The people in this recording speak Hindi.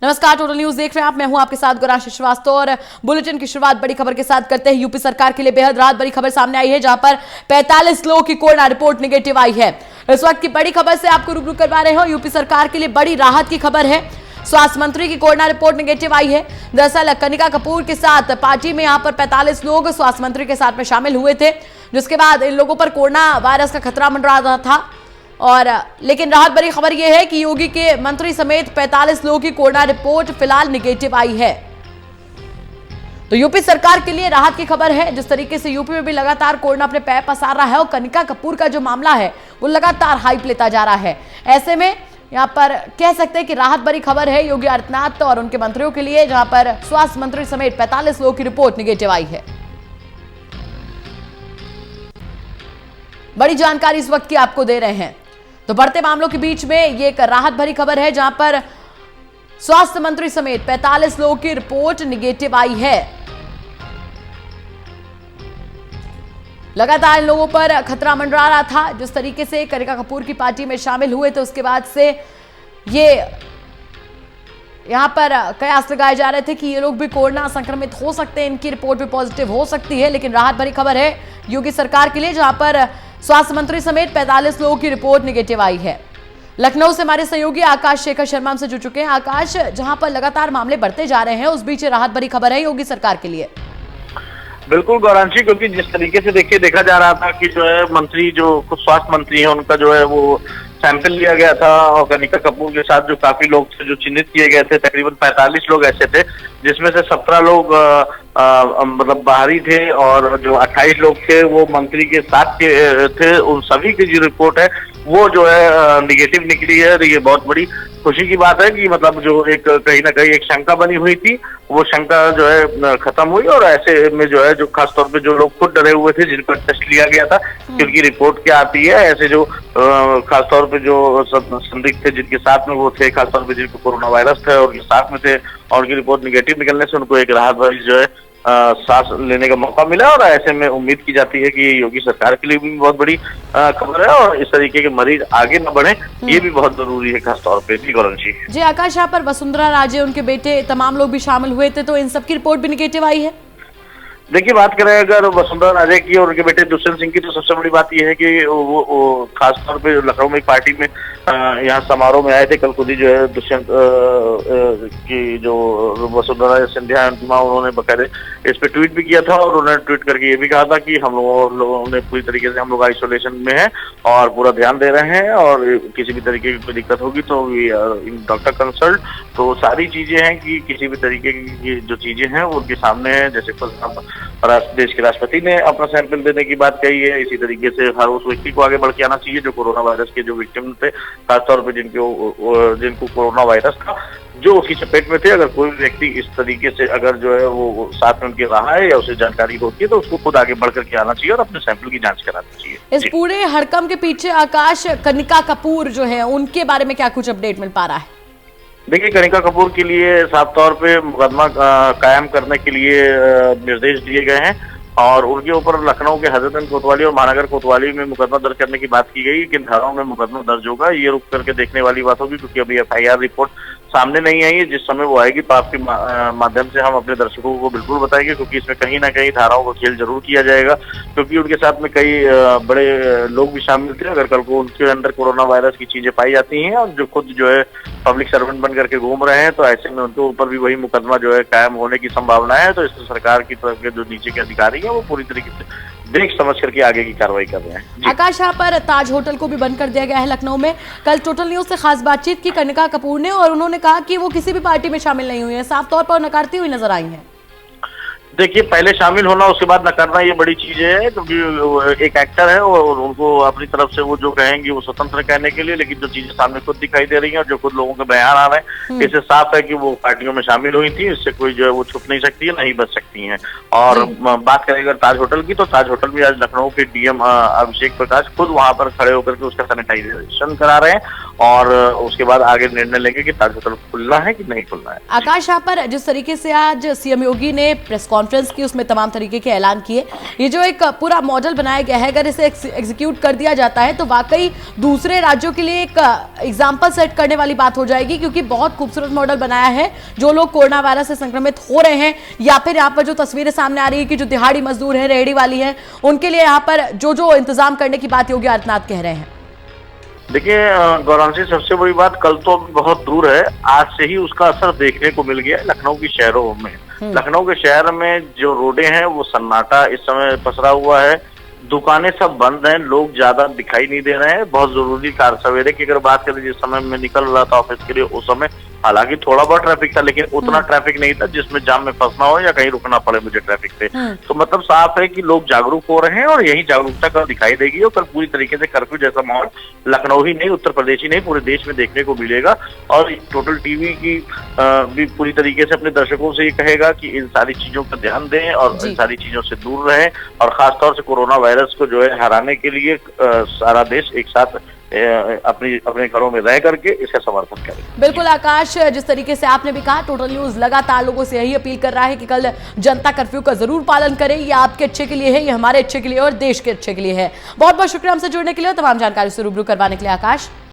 नमस्कार, टोटल न्यूज देख रहे हैं आप। मैं हूं आपके साथ गुरांश श्रीवास्तव और बुलेटिन की शुरुआत बड़ी खबर के साथ करते हैं। यूपी सरकार के लिए बेहद राहत भरी खबर सामने आई है, जहां पर 45 लोगों की कोरोना रिपोर्ट नेगेटिव आई है। इस वक्त की बड़ी खबर से आपको रूबरू करवा रहे हो। यूपी सरकार के लिए बड़ी राहत की खबर है। स्वास्थ्य मंत्री की कोरोना रिपोर्ट नेगेटिव आई है। दरअसल कनिका कपूर के साथ पार्टी में यहां पर 45 लोग स्वास्थ्य मंत्री के साथ में शामिल हुए थे, जिसके बाद इन लोगों पर कोरोना वायरस का खतरा मंडरा रहा था। और लेकिन राहत भरी खबर यह है कि योगी के मंत्री समेत 45 लोगों की कोरोना रिपोर्ट फिलहाल निगेटिव आई है। तो यूपी सरकार के लिए राहत की खबर है। जिस तरीके से यूपी में भी लगातार कोरोना अपने पैर पसार रहा है और कनिका कपूर का जो मामला है वो लगातार हाइप लेता जा रहा है, ऐसे में यहां पर कह सकते हैं कि राहत भरी खबर है योगी आदित्यनाथ और उनके मंत्रियों के लिए, जहां पर स्वास्थ्य मंत्री समेत 45 लोगों की रिपोर्ट निगेटिव आई है। बड़ी जानकारी इस वक्त की आपको दे रहे हैं। तो बढ़ते मामलों के बीच में ये एक राहत भरी खबर है, जहां पर स्वास्थ्य मंत्री समेत 45 लोगों की रिपोर्ट निगेटिव आई है। लगातार इन लोगों पर खतरा मंडरा रहा था। जिस तरीके से कनिका कपूर की पार्टी में शामिल हुए थे, उसके बाद से ये यहां पर कयास लगाए जा रहे थे कि ये लोग भी कोरोना संक्रमित हो सकते हैं, इनकी रिपोर्ट भी पॉजिटिव हो सकती है। लेकिन राहत भरी खबर है योगी सरकार के लिए, जहां पर स्वास्थ्य मंत्री समेत 45 लोगों की रिपोर्ट निगेटिव आई है। लखनऊ से हमारे सहयोगी आकाश शेखर शर्मा हमसे जुड़ चुके हैं। आकाश, जहां पर लगातार मामले बढ़ते जा रहे हैं, उस बीच राहत भरी खबर है योगी सरकार के लिए। बिल्कुल गौरांशी, क्योंकि जिस तरीके से देखा जा रहा था कि जो है मंत्री, जो खुद स्वास्थ्य मंत्री है, उनका जो है वो सैंपल लिया गया था और कनिका कपूर के साथ जो काफी लोग थे जो चिन्हित किए गए थे, तकरीबन 45 लोग ऐसे थे, जिसमें से 17 लोग मतलब बाहरी थे और जो 28 लोग थे वो मंत्री के साथ के थे। उन सभी की जो रिपोर्ट है वो जो है निगेटिव निकली है। ये बहुत बड़ी खुशी की बात है कि मतलब जो एक कहीं ना कहीं एक शंका बनी हुई थी, वो शंका जो है खत्म हुई। और ऐसे में जो है जो खासतौर पे जो लोग खुद डरे हुए थे, जिन पर टेस्ट लिया गया था कि उनकी रिपोर्ट क्या आती है, ऐसे जो खासतौर पे जो संदिग्ध थे जिनके साथ में वो थे, खासतौर पे जिनको कोरोना वायरस था और उनके साथ में थे और उनकी रिपोर्ट निगेटिव निकलने से उनको एक राहत भरी जो है सांस लेने का मौका मिला। और ऐसे में उम्मीद की जाती है कि योगी सरकार के लिए भी बहुत बड़ी खबर है और इस तरीके के मरीज आगे न बढ़े, ये भी बहुत जरूरी है खासतौर पे। जी गौरंशी जी। आकाश, यहाँ पर वसुंधरा राजे, उनके बेटे, तमाम लोग भी शामिल हुए थे, तो इन सबकी रिपोर्ट भी निगेटिव आई है। देखिए, बात करें अगर वसुंधरा राजे की और उनके बेटे दुष्यंत सिंह की, तो सबसे बड़ी बात यह है कि वो खासतौर पे लखनऊ में एक पार्टी में यहाँ समारोह में आए थे। कल खुद ही जो है दुष्यंत की जो वसुंधरा सिंधिया मां, उन्होंने बकायदे इस पे ट्वीट भी किया था और उन्होंने ट्वीट करके ये भी कहा था कि हम लोगों ने पूरी तरीके से, हम लोग आइसोलेशन में हैं और पूरा ध्यान दे रहे हैं और किसी भी तरीके की कोई दिक्कत होगी तो डॉक्टर कंसल्ट। तो सारी चीजें हैं कि किसी भी तरीके की जो चीजें हैं वो उनके सामने है। जैसे देश के राष्ट्रपति ने अपना सैंपल देने की बात कही है, इसी तरीके से हर उस व्यक्ति को आगे बढ़ के आना चाहिए जो कोरोना वायरस के जो विक्टिम थे, खासतौर पे जिनको कोरोना वायरस था, जो उसकी चपेट में थे। अगर कोई व्यक्ति इस तरीके से अगर जो है वो साथ में उनके रहा है या उसे जानकारी होती है, तो उसको खुद आगे बढ़ करके आना चाहिए और अपने सैंपल की जांच करानी चाहिए। इस पूरे हड़कंप के पीछे आकाश, कनिका कपूर जो है, उनके बारे में क्या कुछ अपडेट मिल पा रहा है? देखिए, कनिका कपूर के लिए साफ तौर पे मुकदमा कायम करने के लिए निर्देश दिए गए हैं और उनके ऊपर लखनऊ के हजरतगंज कोतवाली और महानगर कोतवाली में मुकदमा दर्ज करने की बात की गई। किन धाराओं में मुकदमा दर्ज होगा ये रुक करके देखने वाली बात होगी, क्योंकि अभी FIR रिपोर्ट सामने नहीं आई है। जिस समय वो आएगी तो आपके माध्यम से हम अपने दर्शकों को बिल्कुल बताएंगे, क्योंकि इसमें कहीं ना कहीं धाराओं का खेल जरूर किया जाएगा, क्योंकि उनके साथ में कई बड़े लोग भी शामिल थे। अगर कल को उनके अंदर कोरोना वायरस की चीजें पाई जाती हैं और जो खुद जो है पब्लिक सर्वेंट बन करके घूम रहे हैं, तो ऐसे में उनके ऊपर भी वही मुकदमा जो है कायम होने की संभावना है। तो इसमें सरकार की तरफ के जो नीचे के अधिकारी हैं वो पूरी तरीके से देख समझ करके आगे की कार्रवाई कर रहे हैं। आकाश, यहाँ पर ताज होटल को भी बंद कर दिया गया है लखनऊ में। कल टोटल न्यूज से खास बातचीत की कनिका कपूर ने और उन्होंने कहा कि वो किसी भी पार्टी में शामिल नहीं हुई है, साफ तौर पर नकारती हुई नजर आई है। देखिए, पहले शामिल होना उसके बाद न करना ये बड़ी चीज है, क्योंकि एक एक्टर है और उनको अपनी तरफ से वो जो कहेंगे वो स्वतंत्र कहने के लिए, लेकिन जो चीजें सामने खुद दिखाई दे रही हैं और जो खुद लोगों के बयान आ रहे हैं, इससे साफ है कि वो पार्टियों में शामिल हुई थी। इससे कोई जो है वो छुप नहीं सकती है, नहीं बच सकती हैं। और बात करें अगर ताज होटल की, तो ताज होटल में आज लखनऊ के DM अभिषेक प्रकाश खुद वहां पर खड़े होकर के उसका सैनिटाइजेशन करा रहे हैं और उसके बाद आगे निर्णय लेंगे कि ताज होटल खुलना है कि नहीं खुलना है। आकाश, यहाँ पर जिस तरीके से आज CM योगी ने प्रेस कॉन्फ्रेंस की, उसमें तमाम तरीके के ऐलान किए। ये जो एक पूरा मॉडल बनाया गया है, अगर इसे एग्जीक्यूट कर दिया जाता है तो वाकई दूसरे राज्यों के लिए एक एग्जाम्पल सेट करने वाली बात हो जाएगी, क्योंकि बहुत खूबसूरत मॉडल बनाया है। जो लोग कोरोना वायरस से संक्रमित हो रहे हैं या फिर यहाँ पर जो तस्वीरें सामने आ रही है कि जो दिहाड़ी मजदूर है, रेहड़ी वाली है, उनके लिए यहाँ पर जो इंतजाम करने की बात योगी आदित्यनाथ कह रहे हैं। देखिए गौरांशी, सबसे बड़ी बात कल तो अभी बहुत दूर है, आज से ही उसका असर देखने को मिल गया लखनऊ की शहरों में। लखनऊ के शहर में जो रोडें हैं वो सन्नाटा इस समय पसरा हुआ है, दुकानें सब बंद हैं, लोग ज्यादा दिखाई नहीं दे रहे हैं। बहुत जरूरी कार सवेरे की अगर बात करें, जिस समय मैं निकल रहा था ऑफिस के लिए, उस समय हालांकि थोड़ा बहुत ट्रैफिक था, लेकिन उतना ट्रैफिक नहीं था जिसमें जाम में फंसना हो या कहीं रुकना पड़े मुझे ट्रैफिक पे। तो मतलब साफ है कि लोग जागरूक हो रहे हैं और यही जागरूकता कल दिखाई देगी और कल पूरी तरीके से कर्फ्यू जैसा माहौल लखनऊ ही नहीं, उत्तर प्रदेश ही नहीं, पूरे देश में देखने को मिलेगा। और टोटल टीवी की भी पूरी तरीके से अपने दर्शकों से ये कहेगा कि इन सारी चीजों पर ध्यान दें और इन सारी चीजों से दूर रहें, और खासतौर से कोरोना वायरस को जो है हराने के लिए सारा देश एक साथ अपने घरों में रह करके इसका समर्थन करें। बिल्कुल आकाश, जिस तरीके से आपने भी कहा, टोटल न्यूज लगातार लोगों से यही अपील कर रहा है कि कल जनता कर्फ्यू का जरूर पालन करें। ये आपके अच्छे के लिए है, ये हमारे अच्छे के लिए और देश के अच्छे के लिए है। बहुत बहुत शुक्रिया हमसे जुड़ने के लिए और तमाम जानकारी से रूबरू करवाने के लिए आकाश।